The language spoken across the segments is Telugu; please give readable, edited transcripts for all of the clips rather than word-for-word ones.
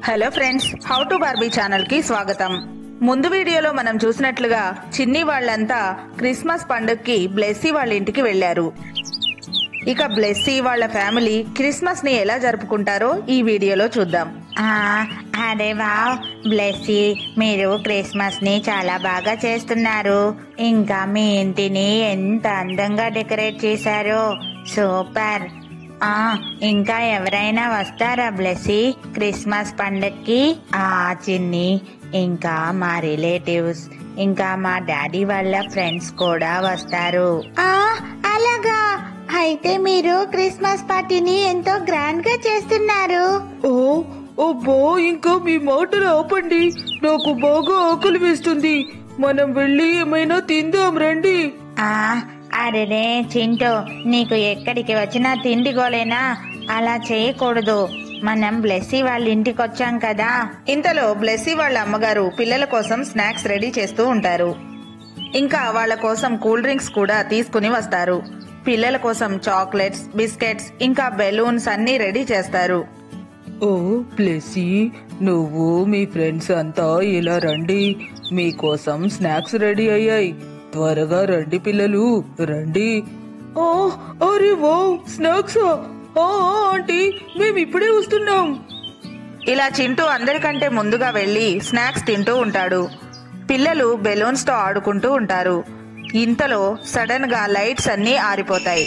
Hello friends, how to Barbie channel కి స్వాగతం. ముందు వీడియోలో మనం చూసినట్లుగా చిన్ని వాళ్ళంతా క్రిస్మస్ పండుగకి బ్లెస్సీ వాళ్ళ ఇంటికి వెళ్లారు. ఇక బ్లెస్సీ వాళ్ళ ఫ్యామిలీ క్రిస్మస్ ని ఎలా జరుపుకుంటారో ఈ వీడియోలో చూద్దాం. అరే వావ్ బ్లెస్సీ, మీరు క్రిస్మస్ ని చాలా బాగా చేస్తున్నారు. ఇంకా మీ ఇంటిని ఎంత అందంగా డెకరేట్ చేశారో, సూపర్. ఇంకా ఎవరైనా వస్తారా బ్లెస్సీ క్రిస్మస్ పండక్కి? చిన్ని, ఇంకా మా రిలేటివ్స్, ఇంకా మా డాడీ వాళ్ళ ఫ్రెండ్స్ కూడా వస్తారు. అలాగా, అయితే మీరు క్రిస్మస్ పార్టీని ఎంతో గ్రాండ్ గా చేస్తున్నారు. అబ్బో, ఇంకా మీ మాటలు ఆపండి. నాకు బాగా ఆకలి వేస్తుంది. మనం వెళ్ళి ఏమైనా తిందాం రండి. అరే చింటూ, నీకు ఎక్కడికి వచ్చినా తిండి గోలేనా? అలా చేయకూడదు. మనం బ్లెస్సీ వాళ్ళ ఇంటికి వచ్చాం కదా. ఇంతలో బ్లెస్సీ వాళ్ళ అమ్మగారు పిల్లల కోసం స్నాక్స్ రెడీ చేస్తూ ఉంటారు. ఇంకా వాళ్ళ కోసం కూల్ డ్రింక్స్ కూడా తీసుకుని వస్తారు. పిల్లల కోసం చాక్లెట్స్, బిస్కెట్స్, ఇంకా బెలూన్స్ అన్ని రెడీ చేస్తారు. ఓ బ్లెస్సీ, నువ్వు మీ ఫ్రెండ్స్ అంతా ఇలా రండి. మీకోసం స్నాక్స్ రెడీ అయ్యాయి. త్వరగా రండి పిల్లలు, రండి. అరే వావ్, స్నాక్సా? ఆంటీ, మేము ఇప్పుడే వస్తున్నాం. ఇలా చింటూ అందరికంటే ముందుగా వెళ్లి స్నాక్స్ తింటూ ఉంటాడు. పిల్లలు బెలూన్స్ తో ఆడుకుంటూ ఉంటారు. ఇంతలో సడన్ గా లైట్స్ అన్నీ ఆరిపోతాయి.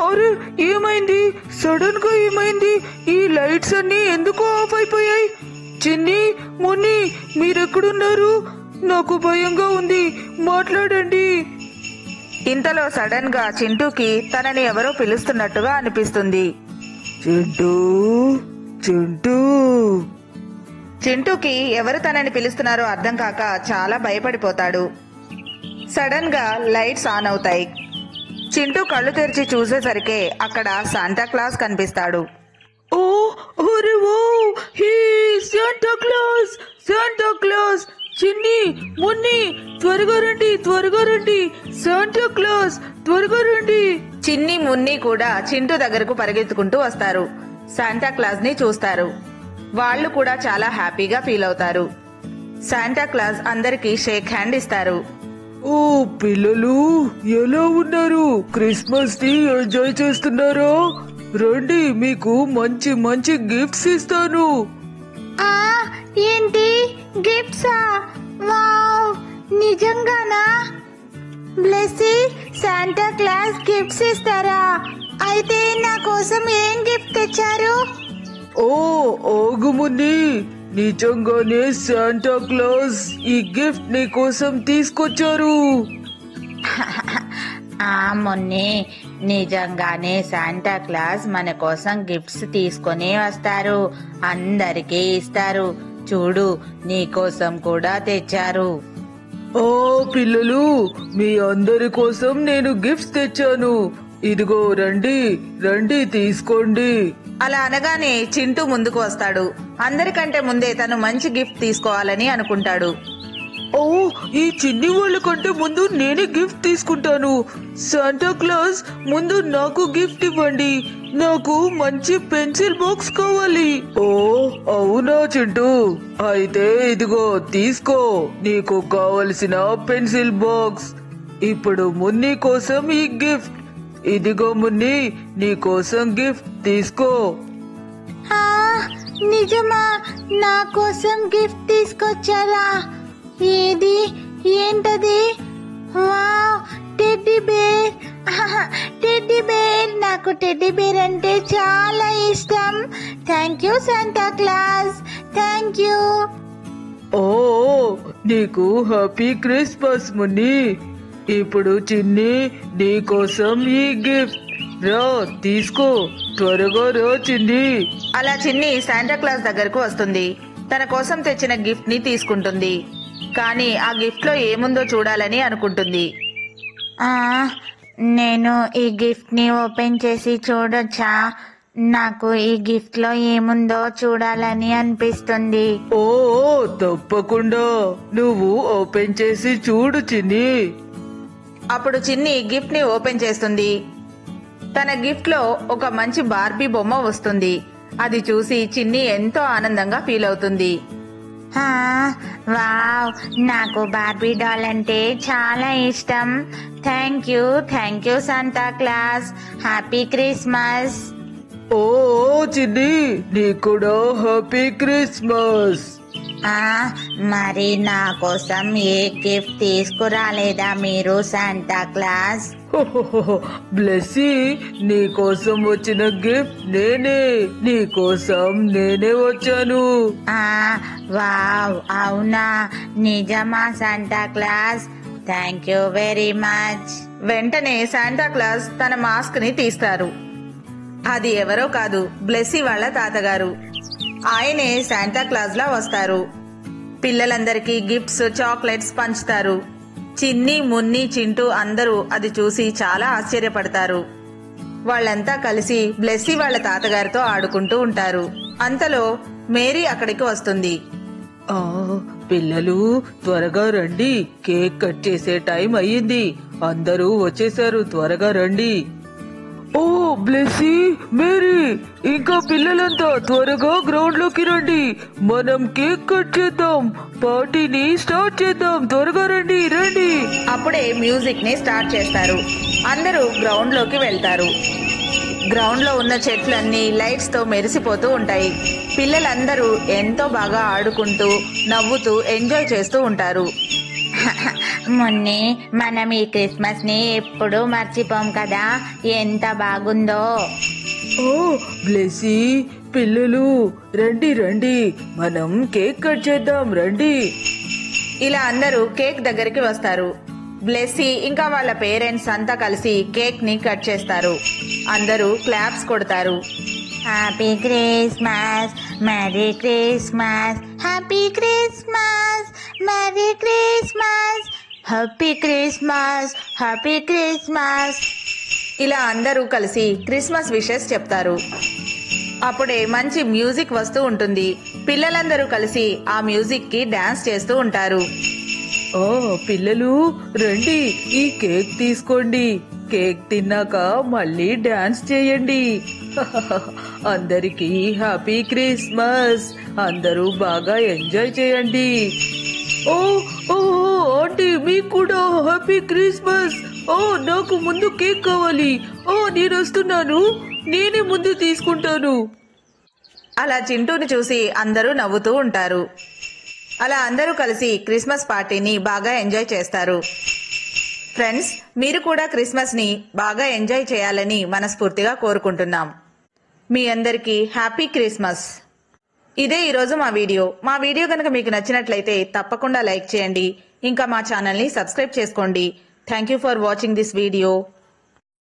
అరే, ఏమైంది? సడన్ గా ఏమైంది? ఈ లైట్స్ అన్ని ఎందుకు ఆఫ్ అయిపోయాయి? చిన్ని, మున్ని, మీరెక్కడున్నారు? నాకు భయంగా ఉంది, మాట్లాడండి. ఇంతలో సడన్ గా చింటూకి తనని ఎవరో పిలుస్తున్నట్టుగా అనిపిస్తుంది. చింటూ, చింటూ. చింటూకి ఎవరు తనని పిలుస్తున్నారో అర్థం కాక చాలా భయపడిపోతాడు. సడన్ గా లైట్స్ ఆన్ అవుతాయి. చింటూ కళ్ళు తెరిచి చూసేసరికి అక్కడ శాంటా క్లాస్ కనిపిస్తాడు. అరే వావ్, హే శాంటా క్లాస్, శాంటా క్లాస్. చిన్ని, మున్ని, త్వరగా రండి, త్వరగా రండి. శాంటా క్లాస్, త్వరగా రండి. చిన్ని, మున్ని కూడా చింటూ దగ్గరకు పరిగెత్తుకుంటూ వస్తారు. శాంటా క్లాస్ ని చూస్తారు. వాళ్ళు కూడా చాలా హ్యాపీగా ఫీల్ అవుతారు. శాంటా క్లాస్ అందరికీ షేక్ హ్యాండ్ ఇస్తారు. ఓ పిల్లలు, ఎలా ఉన్నారు? క్రిస్మస్ ని ఎంజాయ్ చేస్తున్నారా? రండి, మీకు మంచి మంచి గిఫ్ట్స్ ఇస్తాను. ఏంటి గిఫ్ట్సా? వావ్, నిజంగానా? బ్లెస్సీ, శాంటా క్లాస్ గిఫ్ట్స్ ఇస్తారా? అయితే నా కోసం ఏం గిఫ్ట్ తెచ్చారు? ఆగుముని, నిజంగానే శాంటా క్లాస్ ఈ గిఫ్ట్ నీ కోసం తీసుకొచ్చారు. మొన్నే నిజంగానే శాంటా క్లాస్ మన కోసం గిఫ్ట్స్ తీసుకొని వస్తారు, అందరికీ ఇస్తారు. చూడు, నీ కోసం కూడా తెచ్చారు. పిల్లలు, మీ అందరి కోసం నేను గిఫ్ట్స్ తెచ్చాను. ఇదిగో రండి, రండి తీసుకోండి. అలా అనగానే చింటూ ముందుకు వస్తాడు. అందరికంటే ముందే తను మంచి గిఫ్ట్ తీసుకోవాలని అనుకుంటాడు. ఈ చిన్ని వాళ్ళ కంటే ముందు నేనే గిఫ్ట్ తీసుకుంటాను. శాంటా క్లాస్, ముందు నాకు గిఫ్ట్ ఇవ్వండి. నాకు మంచి పెన్సిల్ బాక్స్ కావాలి. అవునా చింటూ? అయితే ఇదిగో తీసుకో, నీకు కావలసిన పెన్సిల్ బాక్స్. ఇప్పుడు మున్ని కోసం ఈ గిఫ్ట్. ఇదిగో మున్ని, నీ కోసం గిఫ్ట్ తీసుకో. నిజమా? నా కోసం గిఫ్ట్ తీసుకొచ్చారా? ఏది? ఏంటది? Wow, teddy bear. Teddy bear, నాకు టెడ్డీ బేర్ అంటే చాలా ఇష్టం. Thank you Santa Claus, thank you. నీకు హ్యాపీ క్రిస్మస్ మున్ని. ఇప్పుడు చిన్ని, నీ కోసం ఈ గిఫ్ట్. రా, తీసుకో, త్వరగా రా చిన్ని. అలా చిన్ని శాంటా క్లాస్ దగ్గరకు వస్తుంది. తన కోసం తెచ్చిన గిఫ్ట్ ని తీసుకుంటుంది. కానీ ఆ గిఫ్ట్ లో ఏముందో చూడాలని అనుకుంటుంది. నేను ఈ గిఫ్ట్ ని ఓపెన్ చేసి చూడొచ్చా? నాకు ఈ గిఫ్ట్ లో ఏముందో చూడాలని అనిపిస్తుంది. తప్పకుండా, నువ్వు ఓపెన్ చేసి చూడు చిన్ని. అప్పుడు చిన్ని గిఫ్ట్ ని ఓపెన్ చేస్తుంది. తన గిఫ్ట్ లో ఒక మంచి బార్బీ బొమ్మ వస్తుంది. అది చూసి చిన్ని ఎంతో ఆనందంగా ఫీల్ అవుతుంది. హా, వావ్, నాకు బార్బీ డాల్ అంటే చాలా ఇష్టం. Thank you Santa Claus. Happy Christmas. ఓ చిన్ని, నీకు కూడా హ్యాపీ క్రిస్మస్. మరి నా కోసం ఏ గిఫ్ట్ తీసుకురాలేదా మీరు శాంటా క్లాస్? బ్లెస్సీ, నీ కోసం వచ్చిన గిఫ్ట్ నీ కోసం నేనే వచ్చాను. వావ్, అవునా? నిజమా Santa Claus? Thank you very much. వెంటనే శాంటా క్లాస్ తన మాస్క్ ని తీస్తారు. అది ఎవరో కాదు, బ్లెస్సీ వాళ్ళ తాతగారు. ఆయనే శాంటా క్లాస్ లా వస్తారు. పిల్లలందరికీ గిఫ్ట్స్, చాక్లెట్స్ పంచుతారు. చిన్ని, మున్ని, చింటూ అందరూ అది చూసి చాలా ఆశ్చర్యపడతారు. వాళ్ళంతా కలిసి బ్లెస్సీ వాళ్ళ తాతగారితో ఆడుకుంటూ ఉంటారు. అంతలో మేరీ అక్కడికి వస్తుంది. పిల్లలు త్వరగా రండి, కేక్ కట్ చేసే టైం అయ్యింది. అందరూ వచ్చేసారు, త్వరగా రండి. ఓ బ్లెస్సీ, మేరీ, ఇంకా పిల్లలంతా త్వరగా గ్రౌండ్ లోకి రండి. మనం కేక్ కట్ చేద్దాం, పార్టీని స్టార్ట్ చేద్దాం. త్వరగా రండి, రండి. అప్పుడే మ్యూజిక్ ని స్టార్ట్ చేస్తారు. అందరూ గ్రౌండ్ లోకి వెళ్తారు. గ్రౌండ్ లో ఉన్న చెట్లన్నీ లైట్స్ తో మెరిసిపోతూ ఉంటాయి. పిల్లలందరూ ఎంతో బాగా ఆడుకుంటూ, నవ్వుతూ ఎంజాయ్ చేస్తూ ఉంటారు. మున్ని, మనం ఈ క్రిస్మస్ ని ఎప్పుడూ మర్చిపోం కదా. ఎంత బాగుందో. ఓ బ్లెస్సీ, పిల్లలు రండి రండి, మనం కేక్ కట్ చేద్దాం, రండి. ఇలా అందరూ కేక్ దగ్గరికి వస్తారు. బ్లెస్సీ ఇంకా వాళ్ళ పేరెంట్స్ అంతా కలిసి కేక్ ని కట్ చేస్తారు. అందరూ క్లాప్స్ కొడతారు. Happy Christmas, merry Christmas, happy Christmas, merry Christmas, happy Christmas, happy Christmas. ఇలా అందరూ కలిసి క్రిస్మస్ విషెస్ చెప్తారు. అప్పుడే మంచి మ్యూజిక్ వస్తూ ఉంటుంది. పిల్లలందరూ కలిసి ఆ మ్యూజిక్ కి డాన్స్ చేస్తూ ఉంటారు. పిల్లలు రండి, ఈ కేక్ తీసుకోండి. కేక్ తిన్నాక మళ్ళీ డాన్స్ చేయండి. అందరికీ హ్యాపీ క్రిస్మస్. అందరూ బాగా ఎంజాయ్ చేయండి. ఓ ఓ ఆంటీ, మీకు కూడా హ్యాపీ క్రిస్మస్. నాకు ముందు కేక్ కావాలి. నేను వస్తున్నాను, నేనే ముందు తీసుకుంటాను. అలా చింటూని చూసి అందరూ నవ్వుతూ ఉంటారు. అలా అందరూ కలిసి క్రిస్మస్ పార్టీని బాగా ఎంజాయ్ చేస్తారు. ఫ్రెండ్స్, మీరు కూడా క్రిస్మస్ ని బాగా ఎంజాయ్ చేయాలని మనస్ఫూర్తిగా కోరుకుంటున్నాం. మీ అందరికీ హ్యాపీ క్రిస్మస్. ఇదే ఈరోజు మా వీడియో కనుక మీకు నచ్చినట్లయితే తప్పకుండా లైక్ చేయండి. ఇంకా మా ఛానల్ని సబ్స్క్రైబ్ చేసుకోండి. Thank you for watching this video.